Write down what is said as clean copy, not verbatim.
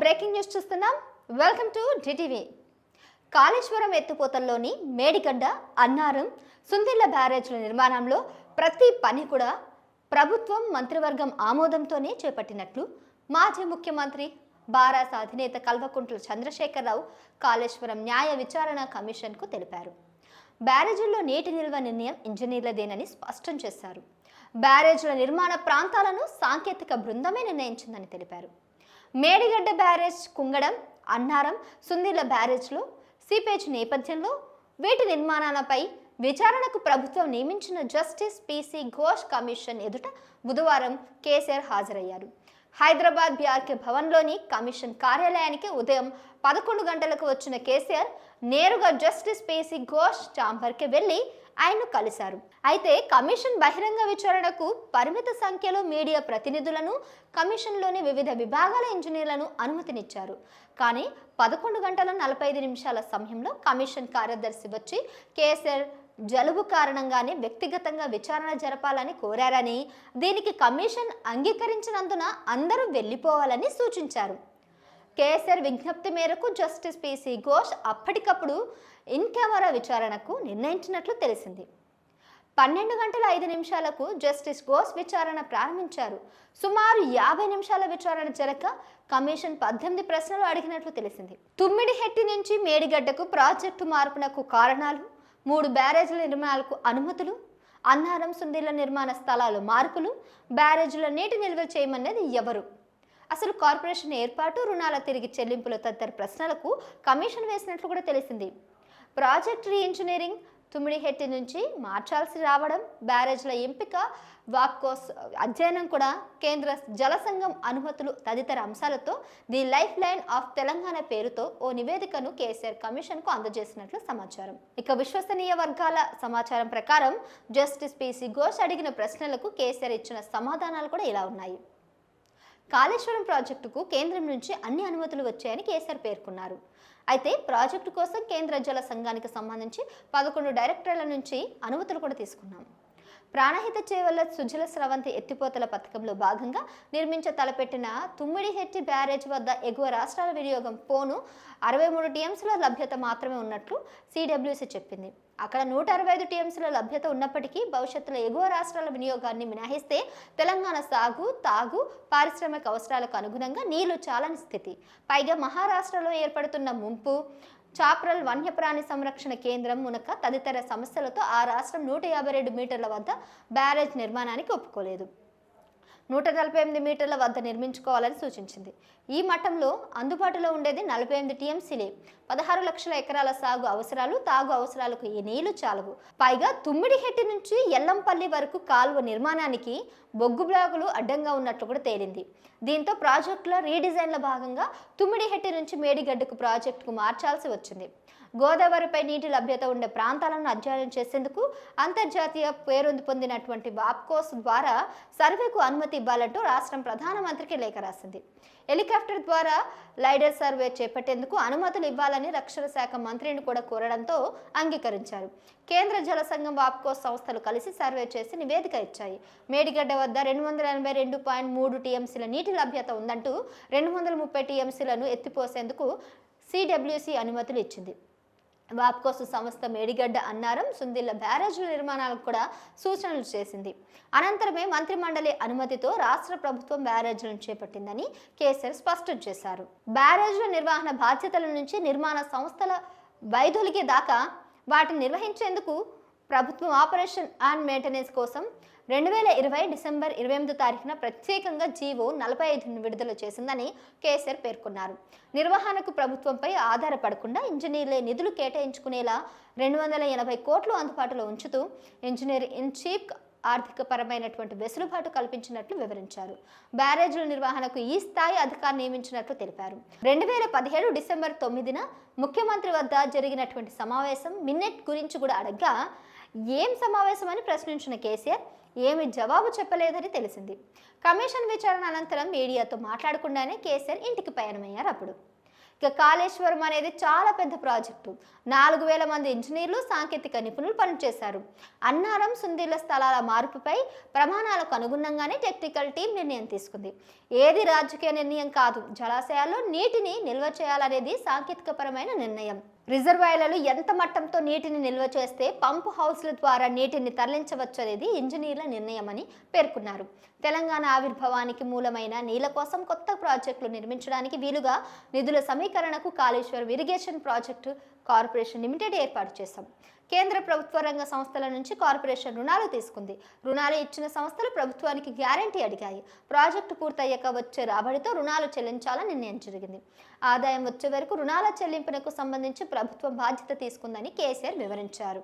Breaking news చూస్తున్నాం. Welcome to DTV. Kaleshwaram ఎత్తిపోతల్లోని మేడిగడ్డ, అన్నారం, సుందిళ్ల బ్యారేజ్ల నిర్మాణంలో ప్రతి పని కూడా ప్రభుత్వం మంత్రివర్గం ఆమోదంతోనే చేపట్టినట్లు మాజీ ముఖ్యమంత్రి బారాస అధినేత కల్వకుంట్ల చంద్రశేఖరరావు కాళేశ్వరం న్యాయ విచారణ కమిషన్కు తెలిపారు. బ్యారేజీల్లో నీటి నిల్వ నిర్ణయం ఇంజనీర్లదేనని స్పష్టం చేశారు. బ్యారేజ్ల నిర్మాణ ప్రాంతాలను సాంకేతిక బృందమే నిర్ణయించిందని తెలిపారు. మేడిగడ్డ బ్యారేజ్, కుంగడం, అన్నారం, సుందిళ్ల బ్యారేజ్లో సీపేజ్ నేపథ్యంలో వీటి నిర్మాణాలపై విచారణకు ప్రభుత్వం నియమించిన జస్టిస్ పిసి ఘోష్ కమిషన్ ఎదుట బుధవారం కేసీఆర్ హాజరయ్యారు. హైదరాబాద్ బీఆర్కే భవన్లోని కమిషన్ కార్యాలయానికి ఉదయం 11 గంటలకు వచ్చిన కేసీఆర్ నేరుగా జస్టిస్ పిసి ఘోష్ ఛాంబర్కి వెళ్లి ఆయన్ను కలిశారు. అయితే కమిషన్ బహిరంగ విచారణకు పరిమిత సంఖ్యలో మీడియా ప్రతినిధులను, కమిషన్లోని వివిధ విభాగాల ఇంజనీర్లను అనుమతినిచ్చారు. కానీ 11 గంటల 45 నిమిషాల సమయంలో కమిషన్ కార్యదర్శి వచ్చి కేసీఆర్ జలుబు కారణంగానే వ్యక్తిగతంగా విచారణ జరపాలని కోరారని, దీనికి కమిషన్ అంగీకరించినందున అందరూ వెళ్లిపోవాలని సూచించారు. కేసీఆర్ విజ్ఞప్తి మేరకు జస్టిస్ పిసి ఘోష్ అప్పటికప్పుడు ఇన్ కెమెరా విచారణకు నిర్ణయించినట్లు తెలిసింది. 12 గంటల 5 నిమిషాలకు జస్టిస్ ఘోష్ విచారణ ప్రారంభించారు. సుమారు 50 నిమిషాల విచారణ జరగక కమిషన్ 18 ప్రశ్నలు అడిగినట్లు తెలిసింది. తుమ్మిడిహెట్టి నుంచి మేడిగడ్డకు ప్రాజెక్టు మార్పునకు కారణాలు, 3 బ్యారేజ్ల నిర్మాణాలకు అనుమతులు, అన్నారం, సుందిళ్ల నిర్మాణ స్థలాలు మార్పులు, బ్యారేజ్ల నీటి నిల్వ చేయమన్నది ఎవరు, అసలు కార్పొరేషన్ ఏర్పాటు, రుణాల తిరిగి చెల్లింపుల తదితర ప్రశ్నలకు కమిషన్ వేసినట్లు కూడా తెలిసింది. ప్రాజెక్ట్ రీ ఇంజనీరింగ్, తుమ్మిడిహెట్టి నుంచి మార్చాల్సి రావడం, బ్యారేజ్ల ఎంపిక, వాప్కోస్ అధ్యయనం కూడా, కేంద్ర జల సంఘం అనుమతులు తదితర అంశాలతో the life line of Telangana పేరుతో ఓ నివేదికను కేసీఆర్ కమిషన్కు అందజేసినట్లు సమాచారం. ఇక విశ్వసనీయ వర్గాల సమాచారం ప్రకారం జస్టిస్ పిసి ఘోష్ అడిగిన ప్రశ్నలకు కేసీఆర్ ఇచ్చిన సమాధానాలు కూడా ఇలా ఉన్నాయి. కాళేశ్వరం ప్రాజెక్టుకు కేంద్రం నుంచి అన్ని అనుమతులు వచ్చాయని కేసీఆర్ పేర్కొన్నారు. అయితే ప్రాజెక్టు కోసం కేంద్ర జల సంఘానికి సంబంధించి 11 డైరెక్టర్ల నుంచి అనుమతులు కూడా తీసుకున్నాం. ప్రాణహిత చేవల్ల సుజల స్రవంతి ఎత్తిపోతల పథకంలో భాగంగా నిర్మించ తలపెట్టిన తుమ్మిడిహెట్టి బ్యారేజ్ వద్ద ఎగువ రాష్ట్రాల వినియోగం పోను 63 టీఎంసీల లభ్యత మాత్రమే ఉన్నట్లు సిడబ్ల్యూసీ చెప్పింది. అక్కడ 165 టీఎంసీల లభ్యత ఉన్నప్పటికీ భవిష్యత్తులో ఎగువ రాష్ట్రాల వినియోగాన్ని మినహాయిస్తే తెలంగాణ సాగు, తాగు, పారిశ్రామిక అవసరాలకు అనుగుణంగా నీళ్లు చాలని స్థితి. పైగా మహారాష్ట్రలో ఏర్పడుతున్న ముంపు, చాప్రల్ వన్యప్రాణి సంరక్షణ కేంద్రం మునక తదితర సమస్యలతో ఆ రాష్ట్రం 152 మీటర్ల వద్ద బ్యారేజ్ నిర్మాణానికి ఒప్పుకోలేదు. 148 మీటర్ల వద్ద నిర్మించుకోవాలని సూచించింది. ఈ మట్టంలో అందుబాటులో ఉండేది 48 టీఎంసీలే. 16 లక్షల ఎకరాల సాగు అవసరాలు, తాగు అవసరాలకు ఈ నీళ్లు చాలవు. పైగా తుమ్మిడిహెట్టి నుంచి ఎల్లంపల్లి వరకు కాలువ నిర్మాణానికి బొగ్గు బ్లాకులు అడ్డంగా ఉన్నట్లు కూడా తేలింది. దీంతో ప్రాజెక్టుల రీడిజైన్ల భాగంగా తుమ్మిడిహెట్టి నుంచి మేడిగడ్డకు ప్రాజెక్టుకు మార్చాల్సి వచ్చింది. గోదావరిపై నీటి లభ్యత ఉండే ప్రాంతాలను అధ్యయనం చేసేందుకు అంతర్జాతీయ పేరొంది పొందినటువంటి వాప్కోస్ ద్వారా సర్వేకు అనుమతి ఇవ్వాలంటూ రాష్ట్రం ప్రధానమంత్రికి లేఖ రాసింది. హెలికాప్టర్ ద్వారా లైడర్ సర్వే చేపట్టేందుకు అనుమతులు ఇవ్వాలని రక్షణ శాఖ మంత్రిని కూడా కోరడంతో అంగీకరించారు. కేంద్ర జల సంఘం, వాప్కోస్ సంస్థలు కలిసి సర్వే చేసి నివేదిక ఇచ్చాయి. మేడిగడ్డ వద్ద 282.3 టీఎంసీల నీటి లభ్యత ఉందంటూ 230 టీఎంసీలను ఎత్తిపోసేందుకు సిడబ్ల్యూసీ అనుమతులు ఇచ్చింది. వాప్కోస్ సంస్థ మేడిగడ్డ, అన్నారం, సుందిళ్ల బ్యారేజ్ల నిర్మాణాలకు కూడా సూచనలు చేసింది. అనంతరమే మంత్రిమండలి అనుమతితో రాష్ట్ర ప్రభుత్వం బ్యారేజ్లను చేపట్టిందని కేసీఆర్ స్పష్టం చేశారు. బ్యారేజ్ల నిర్వహణ బాధ్యతల నుంచి నిర్మాణ సంస్థల వైదొలిగే దాకా వాటిని నిర్వహించేందుకు ప్రభుత్వం ఆపరేషన్ అండ్ మెయింటెనెన్స్ కోసం 2020 డిసెంబర్ 28 తారీఖున ప్రత్యేకంగా జీవో 45ను విడుదల చేసిందని కేసీఆర్ పేర్కొన్నారు. నిర్వహణకు ప్రభుత్వంపై ఆధారపడకుండా ఇంజనీర్లే నిధులు కేటాయించుకునేలా 280 కోట్లు అందుబాటులో ఉంచుతూ ఇంజనీర్ ఇన్ చీఫ్ ఆర్థికపరమైనటువంటి వెసులుబాటు కల్పించినట్లు వివరించారు. బ్యారేజ్ల నిర్వహణకు ఈ స్థాయి అధికారి నియమించినట్లు తెలిపారు. 2017 డిసెంబర్ 9న ముఖ్యమంత్రి వద్ద జరిగినటువంటి సమావేశం మిన్నెట్ గురించి కూడా అడగ్గా ఏం సమావేశం అని ప్రశ్నించిన కేసీఆర్ ఏమి జవాబు చెప్పలేదని తెలిసింది. కమిషన్ విచారణ అనంతరం మీడియాతో మాట్లాడకుండానే కేసీఆర్ ఇంటికి పయనమయ్యారు. అప్పుడు ఇక కాళేశ్వరం అనేది చాలా పెద్ద ప్రాజెక్టు. 4,000 మంది ఇంజనీర్లు, సాంకేతిక నిపుణులు పనిచేశారు. అన్నారం, సుందిళ్ల స్థలాల మార్పుపై ప్రమాణాలకు అనుగుణంగానే టెక్నికల్ టీం నిర్ణయం తీసుకుంది. ఏది రాజకీయ నిర్ణయం కాదు. జలాశయాల్లో నీటిని నిల్వ చేయాలనేది సాంకేతికపరమైన నిర్ణయం. రిజర్వాయర్లు ఎంత మట్టంతో నీటిని నిల్వ చేస్తే పంపు హౌస్ల ద్వారా నీటిని తరలించవచ్చు అనేది ఇంజనీర్ల నిర్ణయం అని పేర్కొన్నారు. తెలంగాణ ఆవిర్భావానికి మూలమైన నీళ్ల కోసం కొత్త ప్రాజెక్టులు నిర్మించడానికి వీలుగా నిధుల సమీకరణకు Kaleshwaram irrigation project corporation limited ఏర్పాటు చేశాం. కేంద్ర ప్రభుత్వ రంగ సంస్థల నుంచి కార్పొరేషన్ రుణాలు తీసుకుంది. రుణాలు ఇచ్చిన సంస్థలు ప్రభుత్వానికి గ్యారంటీ అడిగాయి. ప్రాజెక్టు పూర్తయ్యాక వచ్చే రాబడితో రుణాలు చెల్లించాలని నిర్ణయం జరిగింది. ఆదాయం వచ్చే వరకు రుణాల చెల్లింపునకు సంబంధించి ప్రభుత్వం బాధ్యత తీసుకుందని కేసీఆర్ వివరించారు.